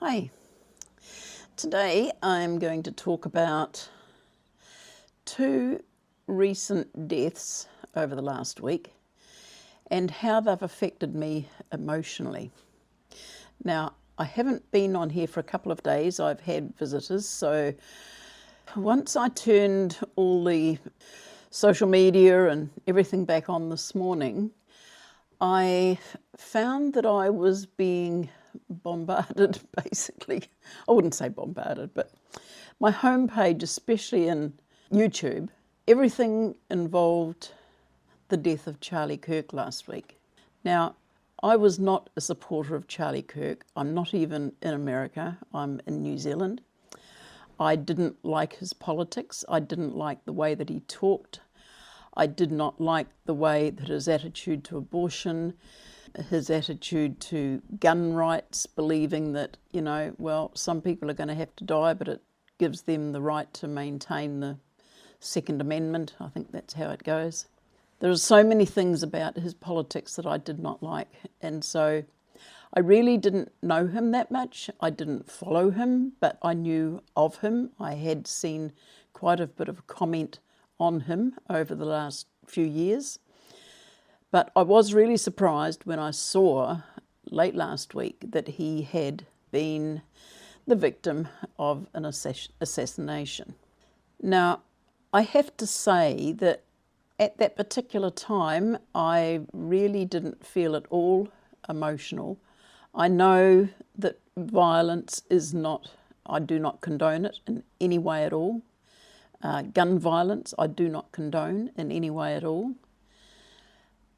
Hi, today I'm going to talk about two recent deaths over the last week and how they've affected me emotionally. Now, I haven't been on here for a couple of days. I've had visitors, so once I turned all the social media and everything back on this morning, I found that I was being bombarded, basically. I wouldn't say bombarded, but my homepage, especially in YouTube, everything involved the death of Charlie Kirk last week. Now, I was not a supporter of Charlie Kirk. I'm not even in America. I'm in New Zealand. I didn't like his politics. I didn't like the way that he talked. I did not like the way that his attitude to abortion, his attitude to gun rights, believing that, well, some people are going to have to die, but it gives them the right to maintain the Second Amendment. I think that's how it goes. There are so many things about his politics that I did not like, and so I really didn't know him that much. I didn't follow him, but I knew of him. I had seen quite a bit of comment on him over the last few years. But I was really surprised when I saw late last week that he had been the victim of an assassination. Now, I have to say that at that particular time, I really didn't feel at all emotional. I know that violence is not, I do not condone it in any way at all. Gun violence, I do not condone in any way at all.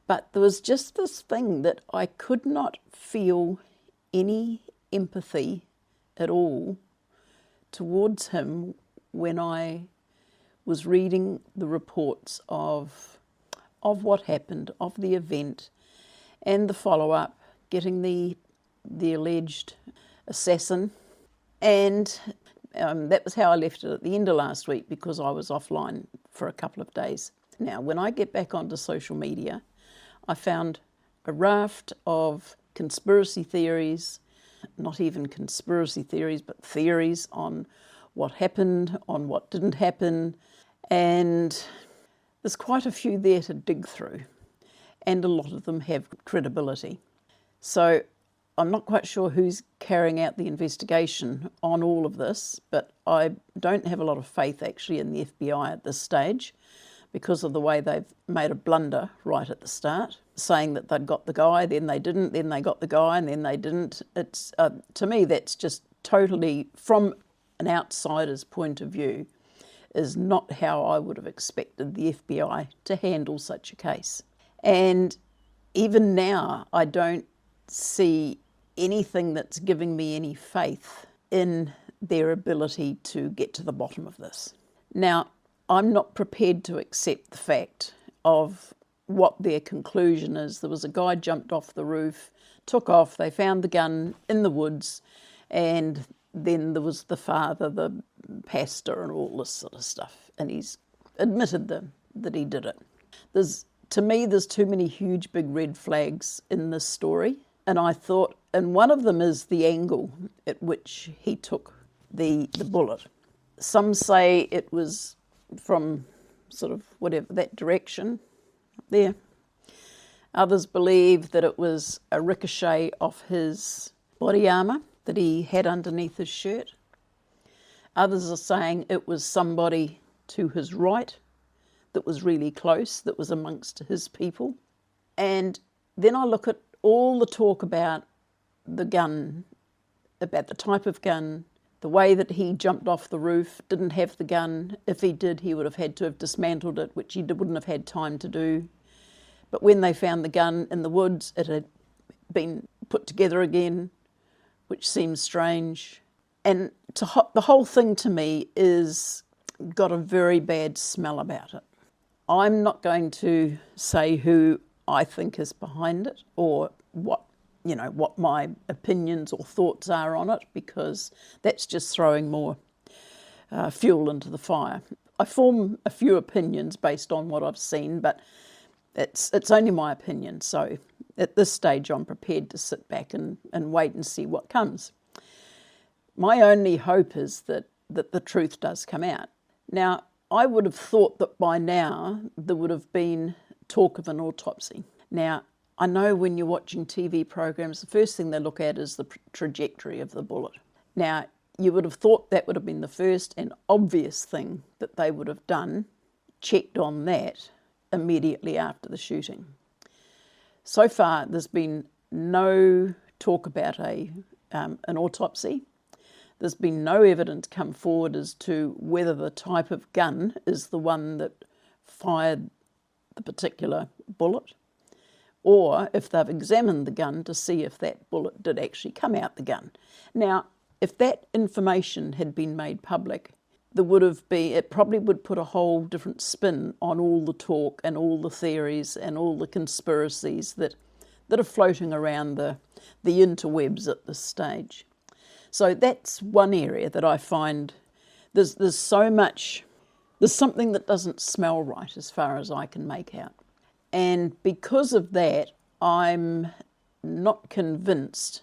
But there was just this thing that I could not feel any empathy at all towards him when I was reading the reports of what happened, of the event, and the follow-up, getting the alleged assassin. And that was how I left it at the end of last week, because I was offline for a couple of days. Now, when I get back onto social media, I found a raft of conspiracy theories, not even conspiracy theories, but theories on what happened, on what didn't happen, and there's quite a few there to dig through, and a lot of them have credibility. So I'm not quite sure who's carrying out the investigation on all of this, but I don't have a lot of faith actually in the FBI at this stage because of the way they've made a blunder right at the start, saying that they'd got the guy, then they didn't, then they got the guy, and then they didn't. It's to me, that's just totally, from an outsider's point of view, is not how I would have expected the FBI to handle such a case. And even now, I don't see anything that's giving me any faith in their ability to get to the bottom of this. Now, I'm not prepared to accept the fact of what their conclusion is. There was a guy jumped off the roof, took off, they found the gun in the woods, and then there was the father, the pastor, and all this sort of stuff. And he's admitted that he did it. To me, there's too many huge big red flags in this story. And I thought, and one of them is the angle at which he took the bullet. Some say it was from sort of whatever, that direction up there. Others believe that it was a ricochet off his body armour that he had underneath his shirt. Others are saying it was somebody to his right that was really close, that was amongst his people. And then I look at all the talk about the gun, about the type of gun, the way that he jumped off the roof, didn't have the gun. If he did, he would have had to have dismantled it, which he wouldn't have had time to do. But when they found the gun in the woods, it had been put together again, which seems strange. And the whole thing to me is got a very bad smell about it. I'm not going to say who I think is behind it or what my opinions or thoughts are on it, because that's just throwing more fuel into the fire. I form a few opinions based on what I've seen, but it's only my opinion. So at this stage, I'm prepared to sit back and wait and see what comes. My only hope is that the truth does come out. Now, I would have thought that by now there would have been talk of an autopsy. Now, I know when you're watching TV programs, the first thing they look at is the trajectory of the bullet. Now, you would have thought that would have been the first and obvious thing that they would have done, checked on that immediately after the shooting. So far, there's been no talk about an autopsy. There's been no evidence come forward as to whether the type of gun is the one that fired the particular bullet, or if they've examined the gun to see if that bullet did actually come out the gun. Now, if that information had been made public, it probably would put a whole different spin on all the talk and all the theories and all the conspiracies that are floating around the interwebs at this stage. So that's one area that I find there's so much, there's something that doesn't smell right as far as I can make out. And because of that, I'm not convinced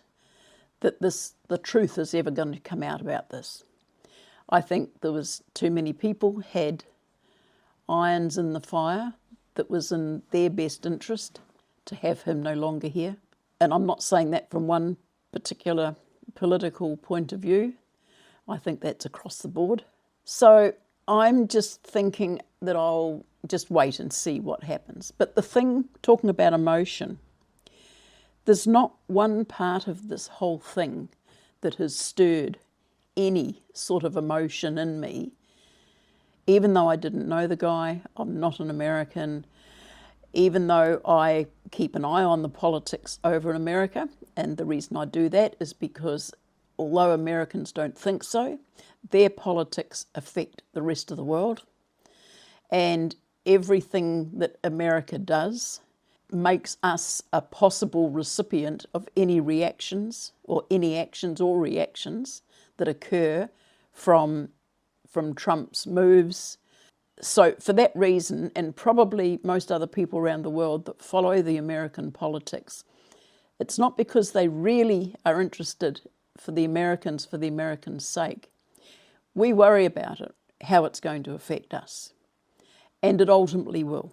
that the truth is ever going to come out about this. I think there was too many people had irons in the fire that was in their best interest to have him no longer here. And I'm not saying that from one particular political point of view. I think that's across the board. So I'm just thinking that I'll just wait and see what happens. But the thing, talking about emotion, there's not one part of this whole thing that has stirred any sort of emotion in me. Even though I didn't know the guy, I'm not an American, even though I keep an eye on the politics over in America, and the reason I do that is because although Americans don't think so, their politics affect the rest of the world, and everything that America does makes us a possible recipient of any reactions or any actions or reactions that occur from Trump's moves. So for that reason, and probably most other people around the world that follow the American politics, it's not because they really are interested for the Americans sake. We worry about it, how it's going to affect us. And it ultimately will,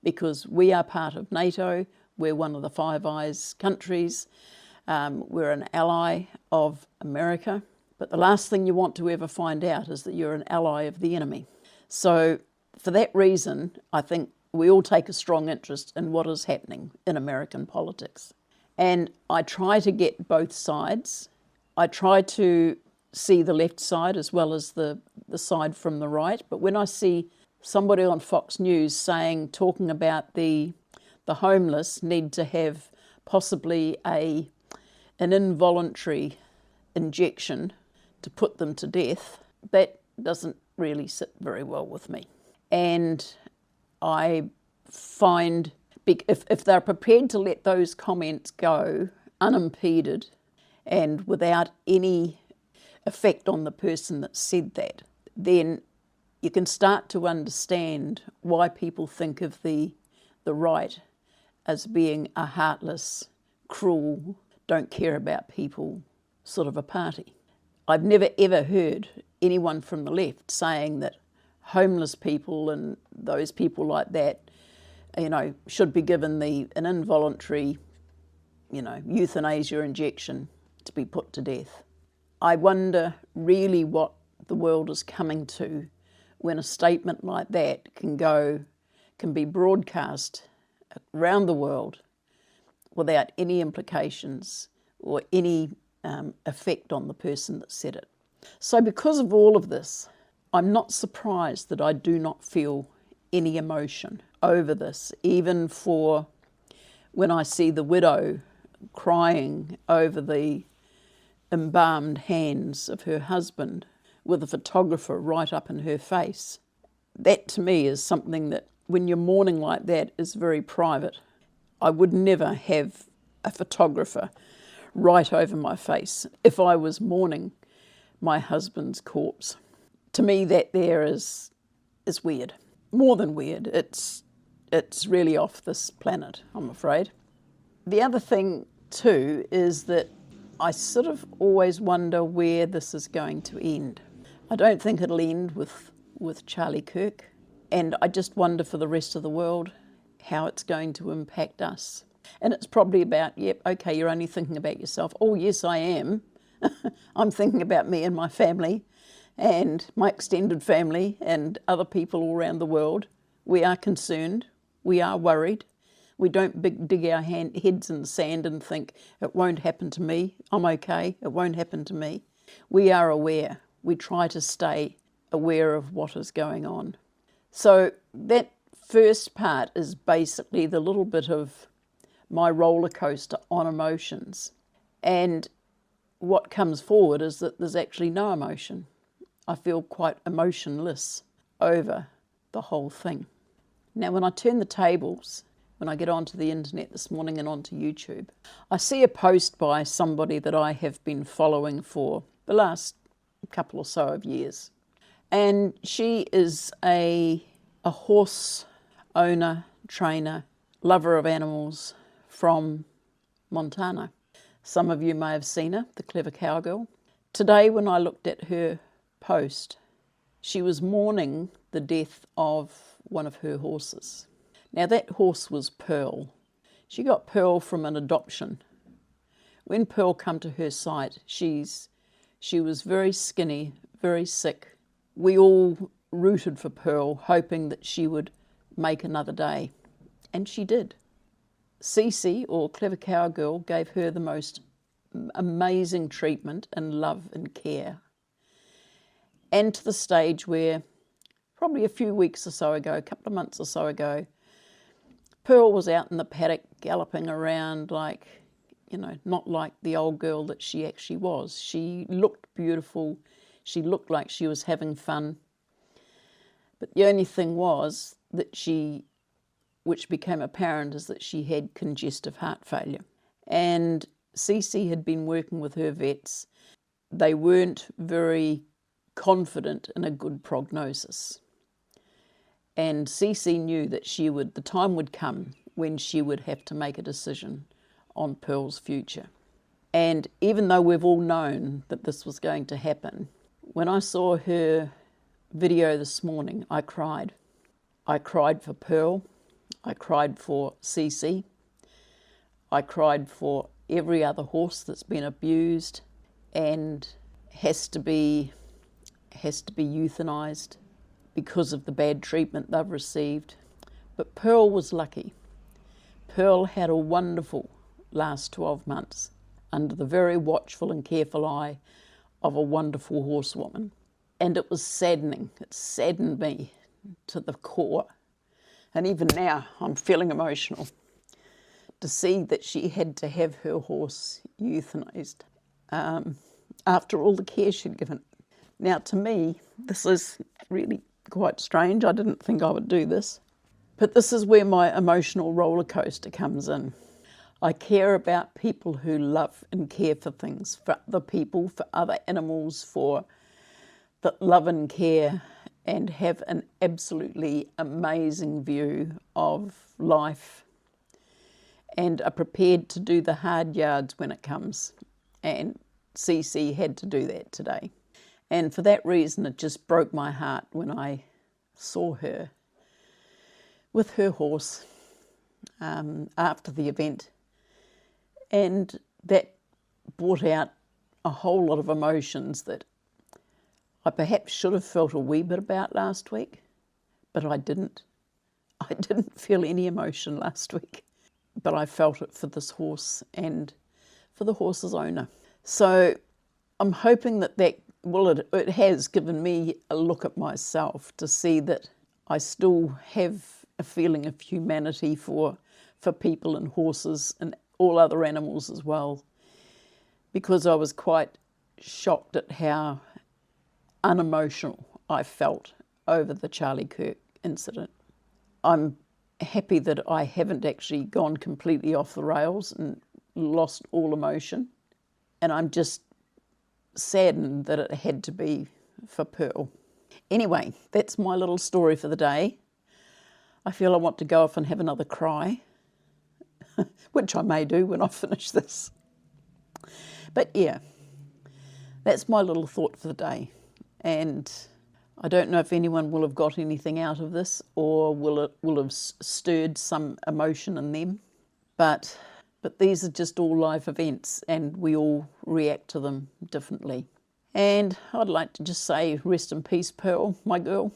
because we are part of NATO, we're one of the Five Eyes countries, we're an ally of America, but the last thing you want to ever find out is that you're an ally of the enemy. So for that reason, I think we all take a strong interest in what is happening in American politics. And I try to get both sides. I try to see the left side as well as the side from the right. But when I see somebody on Fox News talking about the homeless need to have possibly an involuntary injection to put them to death, that doesn't really sit very well with me. And I find if they're prepared to let those comments go unimpeded and without any effect on the person that said that, then you can start to understand why people think of the right as being a heartless, cruel, don't care about people sort of a party. I've never ever heard anyone from the left saying that homeless people and those people like that, should be given an involuntary, euthanasia injection to be put to death. I wonder really what the world is coming to when a statement like that can be broadcast around the world without any implications or any effect on the person that said it. So because of all of this, I'm not surprised that I do not feel any emotion over this, even for when I see the widow crying over the embalmed hands of her husband with a photographer right up in her face. That to me is something that, when you're mourning like that, is very private. I would never have a photographer right over my face if I was mourning my husband's corpse. To me, that there is weird. More than weird. It's really off this planet, I'm afraid. The other thing too is that I sort of always wonder where this is going to end. I don't think it'll end with Charlie Kirk, and I just wonder for the rest of the world how it's going to impact us. And it's probably about, yep, okay, you're only thinking about yourself. Oh, yes, I am. I'm thinking about me and my family and my extended family and other people all around the world. We are concerned. We are worried. We don't dig our heads in the sand and think, it won't happen to me. I'm okay. It won't happen to me. We are aware. We try to stay aware of what is going on. So that first part is basically the little bit of my roller coaster on emotions. And what comes forward is that there's actually no emotion. I feel quite emotionless over the whole thing. Now, when I turn the tables, when I get onto the internet this morning and onto YouTube, I see a post by somebody that I have been following for the last couple or so of years. And she is a horse owner, trainer, lover of animals from Montana. Some of you may have seen her, the clever cowgirl. Today, when I looked at her post, she was mourning the death of one of her horses. Now, that horse was Pearl. She got Pearl from an adoption. When Pearl came to her sight, she was very skinny, very sick. We all rooted for Pearl, hoping that she would make another day. And she did. Cece, or Clever Cowgirl, gave her the most amazing treatment and love and care. And to the stage where, probably a few weeks or so ago, a couple of months or so ago, Pearl was out in the paddock galloping around like, not like the old girl that she actually was. She looked beautiful. She looked like she was having fun. But the only thing was that which became apparent, is that she had congestive heart failure. And Cece had been working with her vets. They weren't very confident in a good prognosis. And Cece knew that the time would come when she would have to make a decision on Pearl's future. And even though we've all known that this was going to happen, when I saw her video this morning, I cried. I cried for Pearl. I cried for Cece. I cried for every other horse that's been abused and has to be euthanized because of the bad treatment they've received. But Pearl was lucky. Pearl had a wonderful last 12 months under the very watchful and careful eye of a wonderful horsewoman. And it was saddening. It saddened me to the core. And even now, I'm feeling emotional to see that she had to have her horse euthanized after all the care she'd given. Now, to me, this is really quite strange. I didn't think I would do this. But this is where my emotional roller coaster comes in. I care about people who love and care for things, for other people, for other animals, that love and care and have an absolutely amazing view of life and are prepared to do the hard yards when it comes. And Cece had to do that today. And for that reason, it just broke my heart when I saw her with her horse after the event. And that brought out a whole lot of emotions that I perhaps should have felt a wee bit about last week, but I didn't. I didn't feel any emotion last week, but I felt it for this horse and for the horse's owner. So I'm hoping that it has given me a look at myself to see that I still have a feeling of humanity for people and horses and all other animals as well, because I was quite shocked at how unemotional I felt over the Charlie Kirk incident. I'm happy that I haven't actually gone completely off the rails and lost all emotion, and I'm just saddened that it had to be for Pearl. Anyway, that's my little story for the day. I feel I want to go off and have another cry, which I may do when I finish this. But yeah, that's my little thought for the day. And I don't know if anyone will have got anything out of this, or will have stirred some emotion in them. But these are just all life events, and we all react to them differently. And I'd like to just say rest in peace, Pearl, my girl.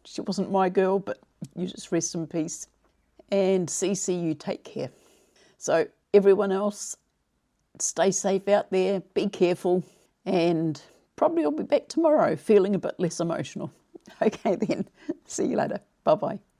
She wasn't my girl, but you just rest in peace. And Cece, you take care. So everyone else, stay safe out there, be careful, and probably I'll be back tomorrow feeling a bit less emotional. Okay then, see you later. Bye-bye.